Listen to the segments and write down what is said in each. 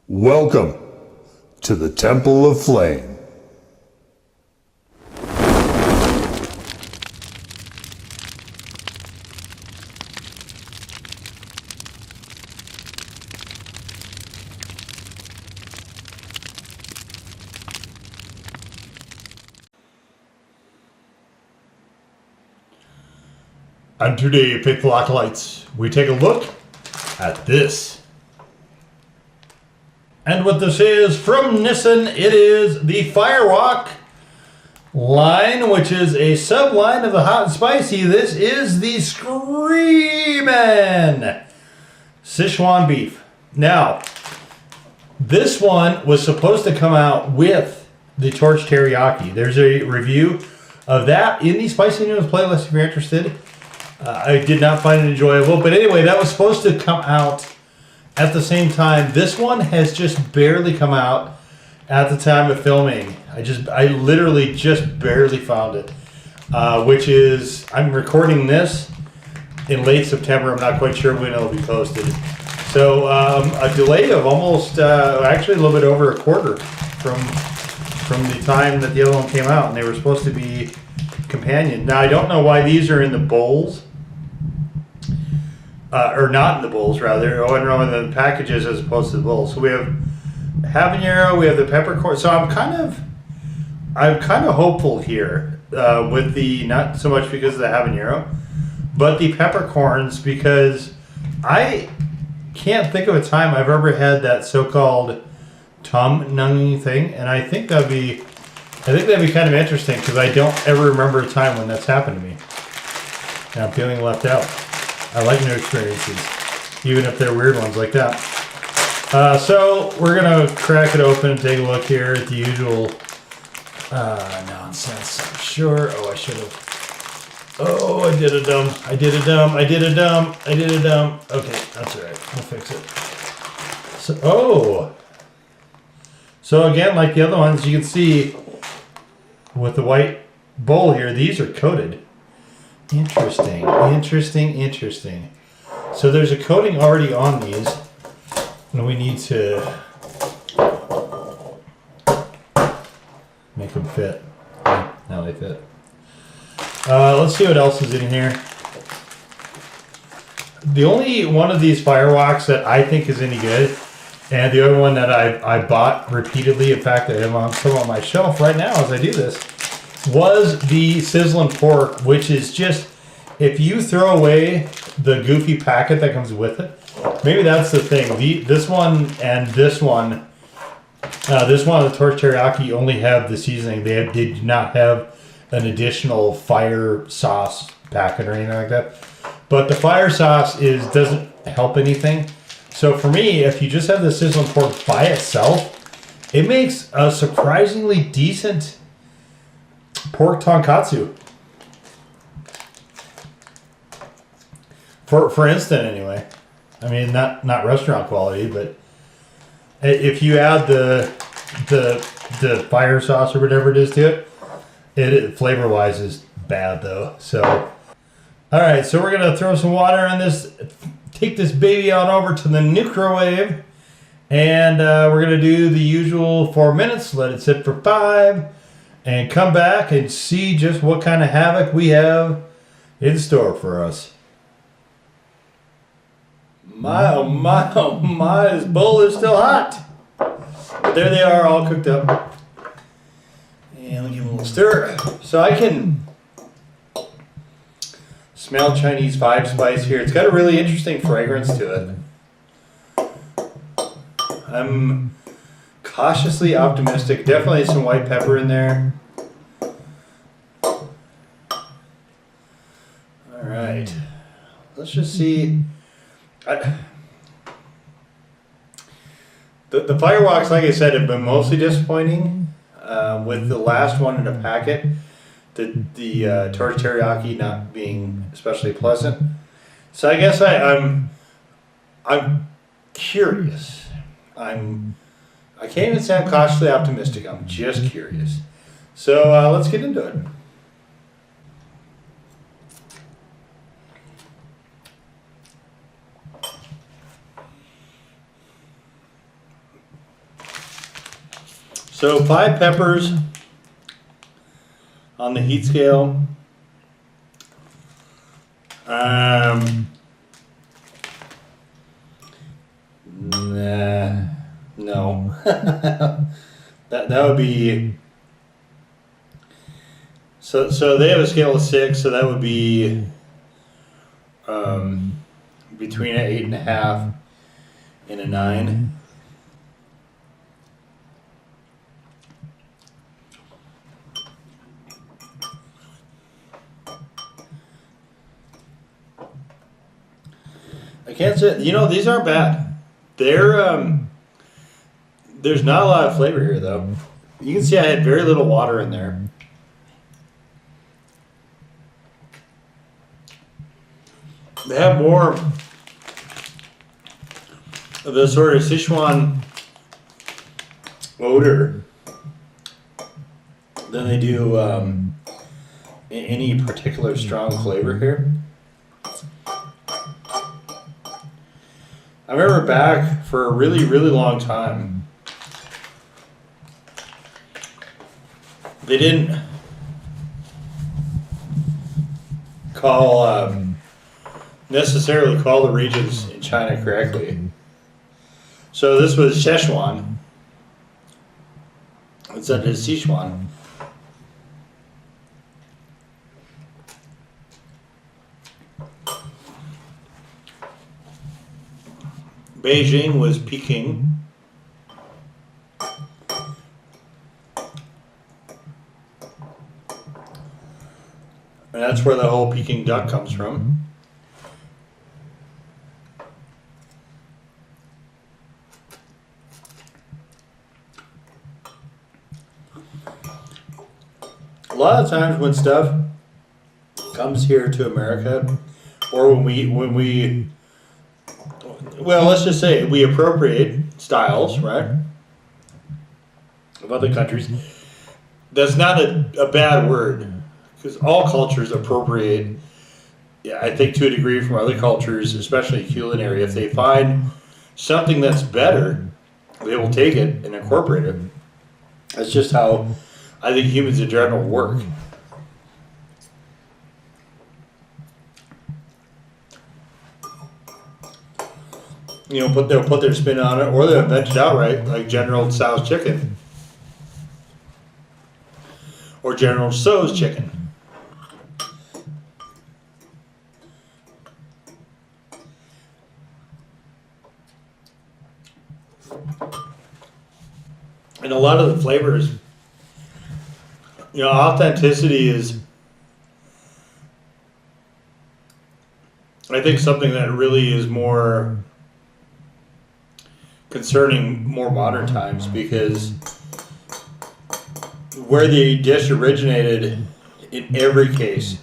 Welcome to the Temple of Flame. And today, faithful acolytes, we take a look at this. And what this is from Nissin, it is the Fire Wok line, which is a sub-line of the hot and spicy. This is the Screamin Sichuan beef. Now, this one was supposed to come out with the torch teriyaki. There's a review of that in the Spicy Noodles playlist if you're interested. I did not find it enjoyable, but anyway, that was supposed to come out at the same time. This one has just barely come out at the time of filming. I literally just barely found it, which is, I'm recording this in late September. I'm not quite sure when it'll be posted. So a delay of almost, actually a little bit over a quarter from the time that the other one came out, and they were supposed to be companion. Now, I don't know why these are in the bowls. Or not in the bowls, rather. Oh, and in the packages as opposed to the bowls. So we have habanero, we have the peppercorn. So I'm kind of hopeful here with the, not so much because of the habanero, but the peppercorns, because I can't think of a time I've ever had that so-called tongue-numbing thing, and I think that'd be kind of interesting because I don't ever remember a time when that's happened to me, and I'm feeling left out. I like new experiences, even if they're weird ones like that. So we're gonna crack it open and take a look here at the usual nonsense. I'm sure. Oh, I should have. Oh, I did a dumb. Okay, that's all right. We'll fix it. So again, like the other ones, you can see with the white bowl here, these are coated. Interesting. So there's a coating already on these, and we need to make them fit. Now they fit. Let's see what else is in here. The only one of these Fire Woks that I think is any good, and the other one that I bought repeatedly, in fact, I have some on my shelf right now as I do this, was the sizzling pork, which is just, if you throw away the goofy packet that comes with it, maybe that's the thing. This one and this one, the torch teriyaki only have the seasoning. They did not have an additional fire sauce packet or anything like that. But the fire sauce doesn't help anything. So for me, if you just have the sizzling pork by itself, it makes a surprisingly decent pork tonkatsu. For instant, anyway. I mean, not restaurant quality, but if you add the fire sauce or whatever it is to it flavor-wise is bad though. So, all right, so we're gonna throw some water on this. Take this baby on over to the microwave, and we're gonna do the usual 4 minutes. Let it sit for 5. And come back and see just what kind of havoc we have in store for us. My, oh my, this bowl is still hot. But there they are, all cooked up. And we'll give them a little stir. So I can smell Chinese 5 spice here. It's got a really interesting fragrance to it. I'm cautiously optimistic. Definitely some white pepper in there. All right. Let's just see. The Fire Woks, like I said, have been mostly disappointing. With the last one in a packet, the torch teriyaki not being especially pleasant. So I guess I'm curious. I can't even say I'm cautiously optimistic. I'm just curious. So let's get into it. So 5 peppers on the heat scale. Nah, no. that would be. So they have a scale of 6, so that would be between an 8.5 and a 9. I can't say, these aren't bad. They're there's not a lot of flavor here though. You can see I had very little water in there. They have more of the sort of Sichuan odor than they do any particular strong flavor here. I remember back for a really, really long time, they didn't necessarily call the regions in China correctly. So this was Sichuan instead of Sichuan. Beijing was Peking. And that's where the whole Peking duck comes from. A lot of times when stuff comes here to America, or when we well, let's just say we appropriate styles, right, of other countries. That's not a bad word, because all cultures appropriate, I think, to a degree from other cultures, especially culinary. If they find something that's better, they will take it and incorporate it. That's just how I think humans in general work. They'll put their spin on it, or they'll invent it outright, like General Tso's chicken, or General Tso's chicken. And a lot of the flavors, authenticity is, I think, something that really is more concerning more modern times, because where the dish originated in every case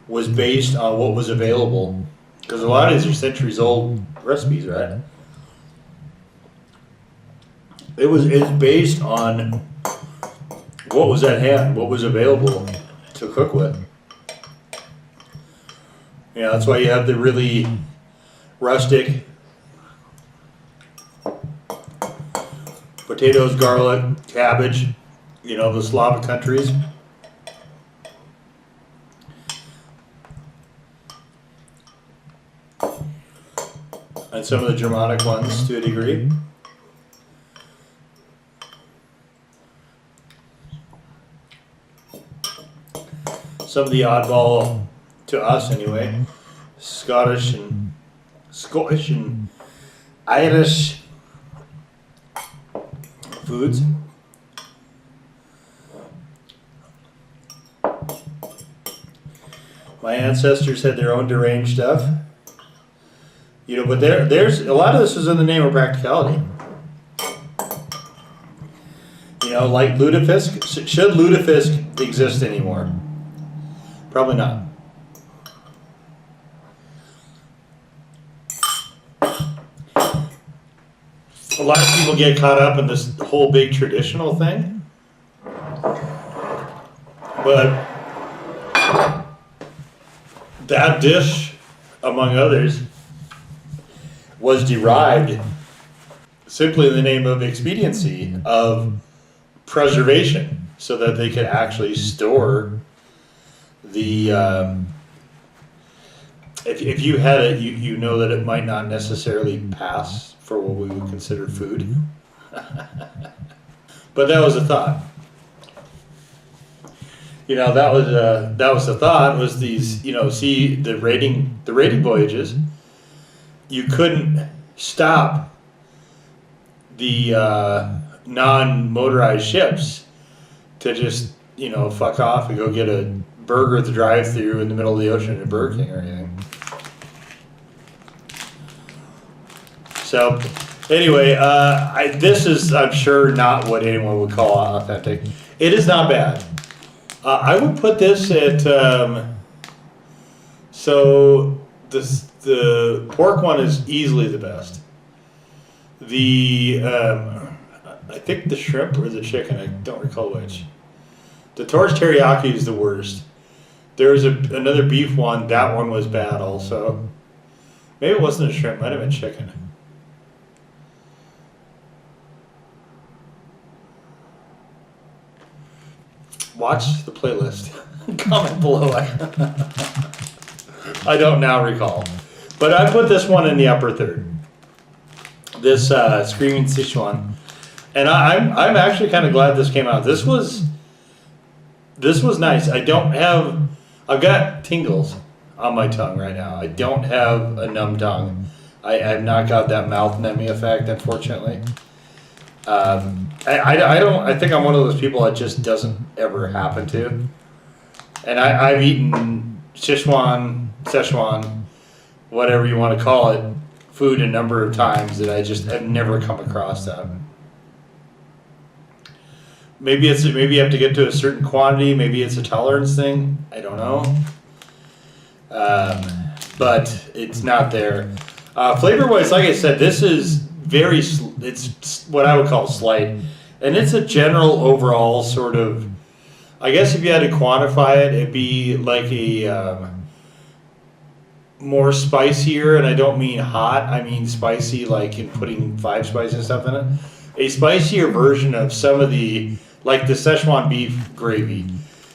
was based on what was available, because a lot of these are centuries old recipes, right? It was based on what was at hand, what was available to cook with. That's why you have the really rustic potatoes, garlic, cabbage, the Slavic countries. And some of the Germanic ones to a degree. Some of the oddball, to us anyway, Scottish and Irish foods. My ancestors had their own deranged stuff. But there's a lot of this is in the name of practicality. Like lutefisk. Should lutefisk exist anymore? Probably not. A lot of people get caught up in this whole big traditional thing. But that dish, among others, was derived simply in the name of expediency, of preservation so that they could actually store the if you had it, you know that it might not necessarily pass for what we would consider food. But that was a thought. You know, that was the thought, was these, you know, see the raiding voyages, you couldn't stop the non-motorized ships to just, you know, fuck off and go get a burger at the drive-thru in the middle of the ocean at Burger King or anything. So, anyway, this is, I'm sure, not what anyone would call authentic. It is not bad. I would put this at, so the pork one is easily the best. The, I think the shrimp or the chicken, I don't recall which. The torch teriyaki is the worst. There was another beef one, that one was bad also. Maybe it wasn't a shrimp, might have been chicken. Watch the playlist. Comment below. I don't now recall. But I put this one in the upper third. This Screamin Sichuan. And I'm actually kind of glad this came out. This was nice. I've got tingles on my tongue right now. I don't have a numb tongue. I've not got that mouth numbing effect, unfortunately. I think I'm one of those people that just doesn't ever happen to. And I've eaten Szechuan, whatever you want to call it, food a number of times that I just have never come across that. Maybe you have to get to a certain quantity. Maybe it's a tolerance thing. I don't know. But it's not there. Flavor-wise, like I said, this is it's what I would call slight. And it's a general overall sort of, I guess if you had to quantify it, it'd be like a more spicier, and I don't mean hot, I mean spicy like in putting 5 spices and stuff in it. A spicier version of some of the, like the Szechuan beef gravy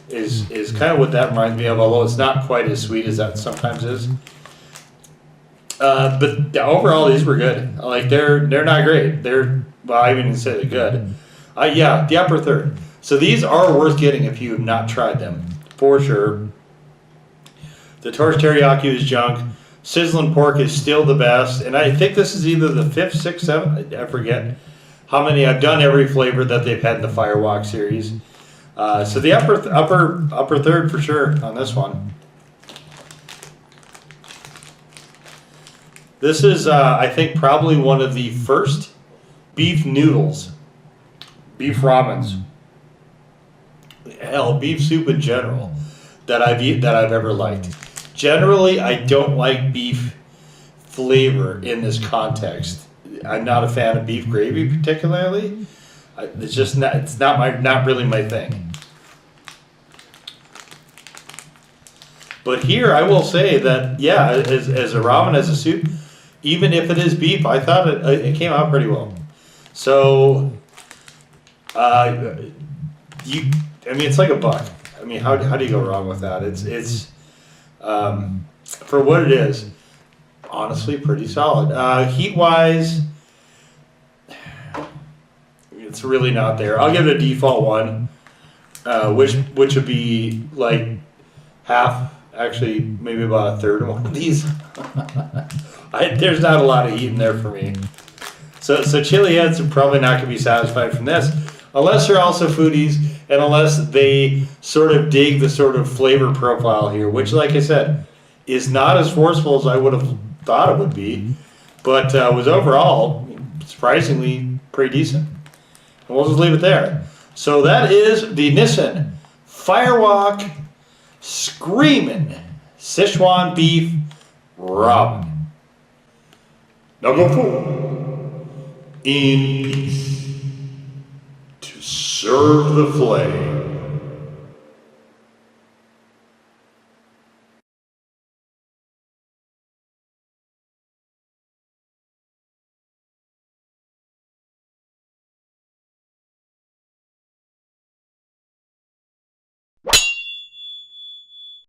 is kind of what that reminds me of, although it's not quite as sweet as that sometimes is. But overall, these were good. Like they're not great. I wouldn't say they're good. Yeah, the upper third. So these are worth getting if you have not tried them, for sure. The torch teriyaki is junk. Sizzling pork is still the best, and I think this is either the 5th, 6th, 7th. I forget how many. I've done every flavor that they've had in the Fire Wok series. So the upper third for sure on this one. This is, I think, probably one of the first beef noodles, beef ramens, hell, beef soup in general, that I've ever liked. Generally, I don't like beef flavor in this context. I'm not a fan of beef gravy particularly. It's just not. It's not really my thing. But here, I will say that yeah, as a ramen, as a soup, even if it is beef, I thought it came out pretty well. So, it's like $1. I mean, how do you go wrong with that? It's for what it is, honestly, pretty solid. Heat wise, it's really not there. I'll give it a default 1, which would be like half, actually maybe about 1/3 of one of these. There's not a lot of heat in there for me. So chili heads are probably not going to be satisfied from this, unless they're also foodies, and unless they sort of dig the sort of flavor profile here, which, like I said, is not as forceful as I would have thought it would be, but was overall surprisingly pretty decent. And we'll just leave it there. So that is the Nissin Fire Wok Screamin Sichuan Beef Ramen. Now go forward in peace to serve the flame.